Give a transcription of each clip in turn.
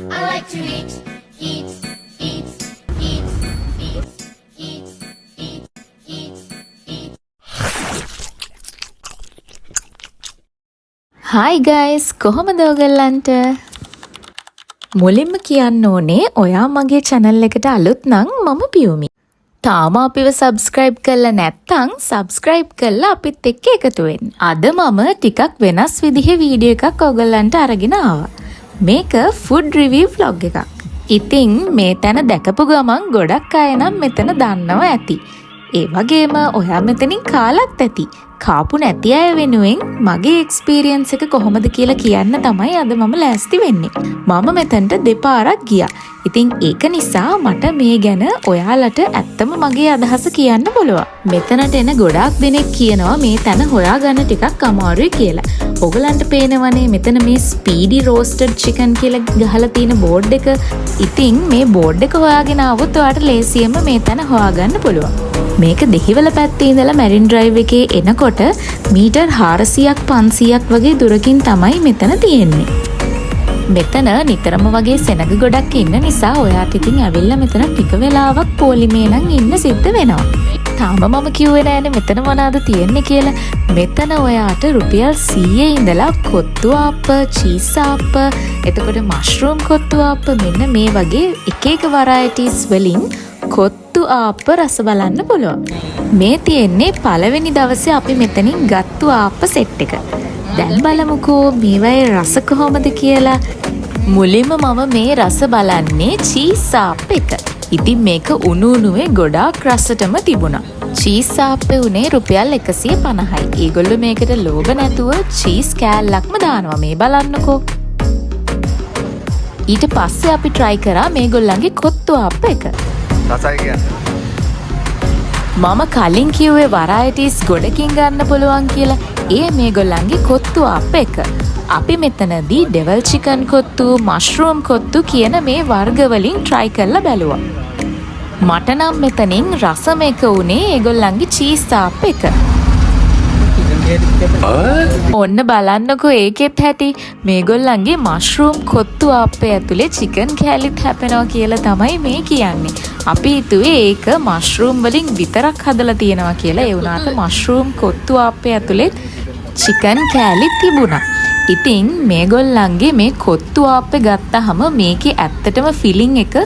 I like to eat, eat, eat, eat, eat, eat, eat, eat, eat. Hi guys, කොහොමද ඔයගලන්ට? මුලින්ම කියන්න ඕනේ ඔයා මගේ channel එකට අලුත් නම් මම පියුමි. තාම අපිව subscribe කරලා නැත්නම් subscribe කරලා අපිත් එක්ක එකතු වෙන්න. අද මම ටිකක් වෙනස් විදිහේ වීඩියෝ එකක් ඔයගලන්ට අරගෙන ආවා. මේක food review vlog එකක්. ඉතින් මේ තැන දැකපු ගමන් ගොඩක් අය නම් මෙතන දන්නව ඇති. ඒ වගේම ඔයා මෙතනින් කාලත් ඇති. කාපු නැති අය වෙනුවෙන් මගේ එක්ස්පීරියන්ස් එක කොහොමද කියලා කියන්න තමයි අද මම ලෑස්ති වෙන්නේ. මම මෙතනට දෙපාරක් ගියා. ඉතින් ඒක නිසා මට මේ ගැන ඔයාලට ඇත්තම මගේ අදහස කියන්න පුළුවන්. මෙතනට එන ගොඩාක් දෙනෙක් කියනවා මේ තැන හොයාගන්න ටිකක් අමාරුයි කියලා. ඔයගලන්ට පේනවනේ මෙතන මේ ස්පීඩි රෝස්ටඩ් චිකන් කියලා ගහලා තියෙන බෝඩ් එක. ඉතින් මේ බෝඩ් එක හොයාගෙන ආවොත් ඔයාලට ලේසියෙන්ම මේ තැන හොයාගන්න පුළුවන්. මේක දෙහිවල පැත්තේ ඉඳලා මැරින් ඩ්‍රයිව් එකේ එනකොට මීටර් 400ක් 500ක් වගේ දුරකින් තමයි මෙතන තියෙන්නේ. මෙතන නිතරම වගේ සෙනග ගොඩක් ඉන්න නිසා ඔයාට ඉතින් ඇවිල්ලා මෙතන ටික වෙලාවක් පොලිමේ නම් ඉන්න සිද්ධ වෙනවා. තාම මම කිව්වේ නෑනේ මෙතන මොනවද තියෙන්නේ කියලා. මෙතන ඔයාට රුපියල් 100 ඉඳලා කොත්තු ආප්ප, චීස් ආප්ප, එතකොට මෂ්රූම් කොත්තු ආප්ප මෙන්න මේ වගේ එක එක varieties වලින් කොත්තු ආප්ප රස බලන්න පුළුවන්. මේ තියෙන්නේ පළවෙනි දවසේ අපි මෙතනින් ගත්තු ආප්ප සෙට් එක. දැන් බලමුකෝ මේවයේ රස කොහොමද කියලා. මුලින්ම මම මේ රස බලන්නේ චීස් ආප්ප එක. ඉතින් මේක උණු උණුවේ ගොඩාක් රසටම තිබුණා. චීස් ආප්පේ උනේ රුපියල් 150යි. ඒගොල්ලෝ මේකට ලෝභ නැතුව චීස් කෑල්ලක්ම දානවා. මේ බලන්නකෝ. ඊට පස්සේ අපි try කරා මේගොල්ලන්ගේ කොත්තු ආප්ප එක. රසයි කියන්නේ. මම කලින් කිව්වේ varieties ගොඩකින් ගන්න පුළුවන් කියලා. ඒ මේගොල්ලන්ගේ කොත්තු ආප්ප එක. අපි මෙතනදී devil chicken kottu, mushroom kottu කියන මේ වර්ග වලින් try කරලා බැලුවා. මට නම් මෙතනින් රසම එක උනේ ඒගොල්ලන්ගේ cheese ආප්ප එක. ඔන්න බලන්නකෝ ඒකෙත් හැටි මේගොල්ලන්ගේ මෂ්රූම් කොත්තු ආප්පේ ඇතුලේ චිකන් කෑලිත් හැපෙනවා කියලා තමයි මේ කියන්නේ. අපි හිතුවේ ඒක මෂ්රූම් වලින් විතරක් හදලා තියෙනවා කියලා. ඒ වුණාට මෂ්රූම් කොත්තු ආප්පේ ඇතුලේ චිකන් කෑලිත් තිබුණා. ඉතින් මේගොල්ලන්ගේ මේ කොත්තු ආප්පේ ගත්තාම මේකේ ඇත්තටම ෆිලිං එක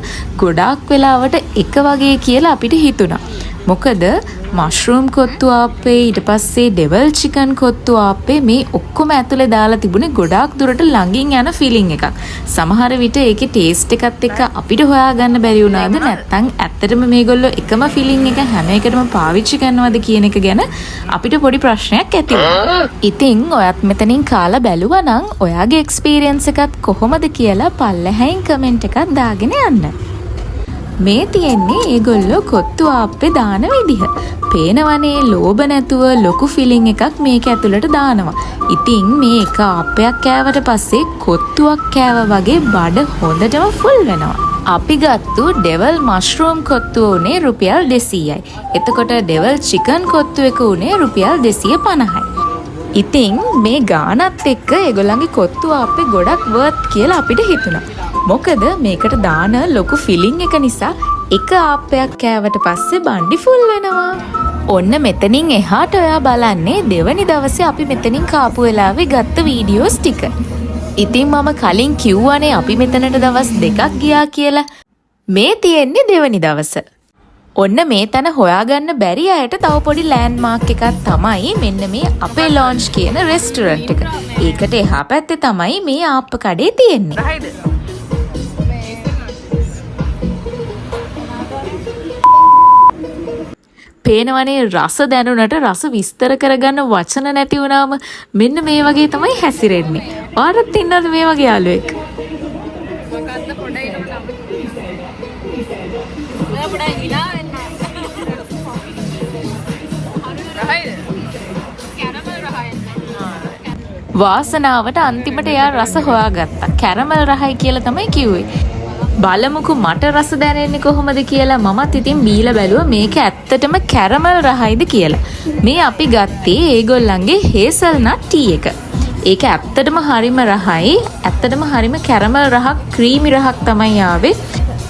ගොඩාක් වෙලාවට එක වගේ කියලා අපිට හිතුණා. මොකද මෂ්රූම් කොත්තු ආප්පේ ඊට පස්සේ ඩෙවල් චිකන් කොත්තු ආප්පේ මේ ඔක්කොම ඇතුලේ දාලා තිබුණේ ගොඩාක් දුරට ළඟින් යන ෆීලිං එකක්. සමහර විට ඒකේ ටේස්ට් එකත් එක්ක අපිට හොයාගන්න බැරි වුණාද නැත්නම් ඇත්තටම මේගොල්ලෝ එකම ෆීලිං එක හැම එකටම පාවිච්චි කරනවද කියන එක ගැන අපිට පොඩි ප්‍රශ්නයක් ඇති වුණා. ඉතින් ඔයත් මෙතනින් කාලා බැලුවා නම් ඔයාගේ එක්ස්පීරියන්ස් එකත් කොහොමද කියලා පල්ලෙහායින් කමෙන්ට් එකක් දාගෙන යන්න. මේ තියෙන්නේ ඒගොල්ලෝ කොත්තු ආප්පේ දාන විදිහ. පේනවනේ ලෝභ නැතුව ලොකු ෆිලිං එකක් මේක ඇතුළට දානවා. ඉතින් මේ එක ආප්පයක් කෑවට පස්සේ කොත්තුවක් කෑවා වගේ බඩ හොඳටම ෆුල් වෙනවා. අපි ගත්තු ඩෙවල් මෂ්රූම් කොත්තුව උනේ රුපියල් 200යි. එතකොට ඩෙවල් චිකන් කොත්තු එක උනේ රුපියල් 250යි. ඉතින් මේ ගානත් එක්ක ඒගොල්ලන්ගේ කොත්තු ආප්පේ ගොඩක් වර්ත් කියලා අපිට හිතුණා. මොකද මේකට දාන ලොකු ෆිලිං එක නිසා එක ආප්පයක් කෑවට පස්සේ බණ්ඩි ෆුල් වෙනවා. ඔන්න මෙතනින් එහාට ඔයා බලන්නේ දෙවනි දවසේ අපි මෙතනින් කාපු වෙලාවේ ගත්ත වීඩියෝස් ටික. ඉතින් මම කලින් කිව්වනේ අපි මෙතනට දවස් 2ක් ගියා කියලා. මේ තියෙන්නේ දෙවනි දවස. ඔන්න මේ තැන හොයාගන්න බැරි අයට තව පොඩි ලෑන්ඩ්මාර්ක් එකක් තමයි මෙන්න මේ අපේ ලොන්ච් කියන රෙස්ටොරන්ට් එක. ඒකට එහා පැත්තේ තමයි මේ ආප්ප කඩේ තියෙන්නේ. පේනවනේ රස දැනුණට රස විස්තර කරගන්න වචන නැති වුණාම මෙන්න මේ වගේ තමයි හැසිරෙන්නේ. ඔයාලත් ඉන්නවද මේ වගේ යාළුවෙක්? මොකද්ද පොඩයි නම? ඔයා පොඩයි ගිලා වෙන්න. රහයිද? කැරමල් රහයි. වාසනාවට අන්තිමට එයා රස හොයාගත්තා. කැරමල් රහයි කියලා තමයි කිව්වේ. බලමුකෝ මට රස දැනෙන්නේ කොහොමද කියලා. මමත් ඉතින් බීලා බැලුවා මේක ඇත්තටම කැරමල් රහයිද කියලා. මේ අපි ගත්තේ ඒගොල්ලන්ගේ හේසල්නට් ටී එක. ඒක ඇත්තටම හරිම රහයි. ඇත්තටම හරිම කැරමල් රහක්, ක්‍රීමි රහක් තමයි ආවේ.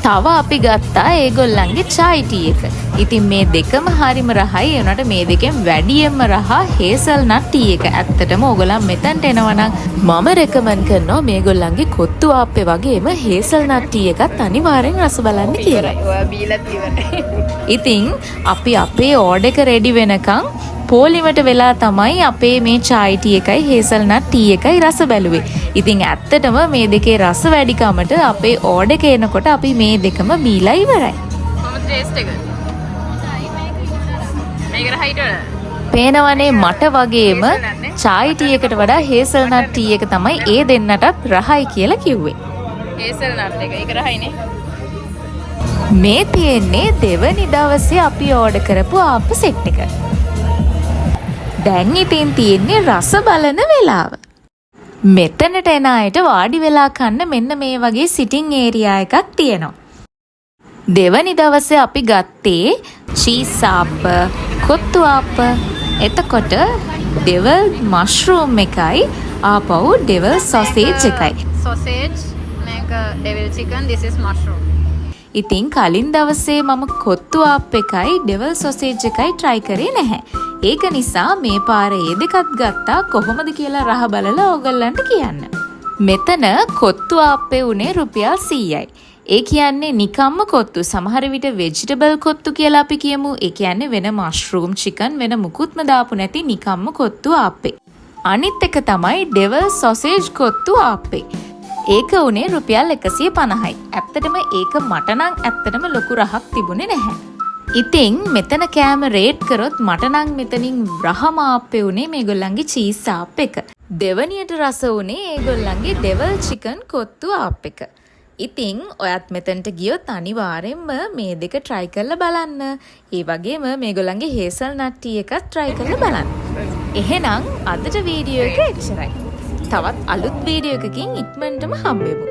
තව අපි ගත්තා ඒගොල්ලන්ගේ chai tea එක. ඉතින් මේ දෙකම හරිම රහයි. ඒ උනට මේ දෙකෙන් වැඩියෙන්ම රහ hazelnut tea එක. ඇත්තටම ඕගොල්ලන් මෙතනට එනවා නම් මම රෙකමන්ඩ් කරනවා මේගොල්ලන්ගේ කොත්තු ආප්පේ වගේම hazelnut tea එකත් අනිවාර්යෙන් රස බලන්න කියලා. ඔයා බීලත් ඉවරයි. ඉතින් අපි අපේ ඕඩර් එක රෙඩි වෙනකන් පොලිමට වෙලා තමයි අපේ මේ chai tea එකයි hazelnut tea එකයි රස බැලුවේ. ඉතින් ඇත්තටම මේ දෙකේ රස වැඩිකමට අපේ ඕඩර් එක එනකොට අපි මේ දෙකම බීලා ඉවරයි. කොහොමද ටේස්ට් එක? මේක රහයිට වඩා. පේනවනේ මට වගේම chai tea එකට වඩා hazelnut tea එක තමයි ඒ දෙන්නටත් රහයි කියලා කිව්වේ. හේසල්නට් එක. ඒක රහයිනේ. මේ තියෙන්නේ දෙවනි දවසේ අපි ඕඩර් කරපු ආප්ප සෙට් එක. දැන් ඉතින් තියෙන්නේ රස බලන වෙලාව. මෙතනට එන අයට වාඩි වෙලා කන්න මෙන්න මේ වගේ සිටින් ඒරියා එකක් තියෙනවා. දෙවනි දවසේ අපි ගත්තේ චීස් ආප්ප, කොත්තු ආප්ප, එතකොට ඩෙවල් මෂ්රූම් එකයි, ආපහු ඩෙවල් සොසේජ් එකයි. සොසේජ්, මේක devil chicken, this is mushroom. ඉතින් කලින් දවසේ මම කොත්තු ආප් එකයි ඩෙවල් සොසේජ් එකයි try කරේ නැහැ. ඒක නිසා මේ පාරේ ඒ දෙකත් ගත්තා කොහොමද කියලා රහ බලලා ඕගොල්ලන්ට කියන්න. මෙතන කොත්තු ආප්පේ උනේ රුපියල් 100යි. ඒ කියන්නේ නිකම්ම කොත්තු. සමහර විට vegetable කොත්තු කියලා අපි කියමු. ඒ කියන්නේ වෙන mushroom, chicken වෙන මුකුත්ම දාපු නැති නිකම්ම කොත්තු ආප්පේ. අනිත් එක තමයි ඩෙවල් සොසේජ් කොත්තු ආප්පේ. ඒක උනේ රුපියල් 150යි. ඇත්තටම ඒක මට නම් ඇත්තටම ලොකු රහක් තිබුණේ නැහැ. ඉතින් මෙතන කෑම රේට් කරොත් මට නම් මෙතනින් රහම ආප්පේ උනේ මේගොල්ලන්ගේ චීස් ආප් එක. දෙවනියට රස උනේ ඒගොල්ලන්ගේ ඩෙවල් චිකන් කොත්තු ආප් එක. ඉතින් ඔයත් මෙතනට ගියොත් අනිවාර්යෙන්ම මේ දෙක try කරලා බලන්න. ඒ වගේම මේගොල්ලන්ගේ hazelnut tea එකත් try කරලා බලන්න. එහෙනම් අදට වීඩියෝ එක එච්චරයි. තවත් අලුත් වීඩියෝ එකකින් ඉක්මනටම හම්බෙමු.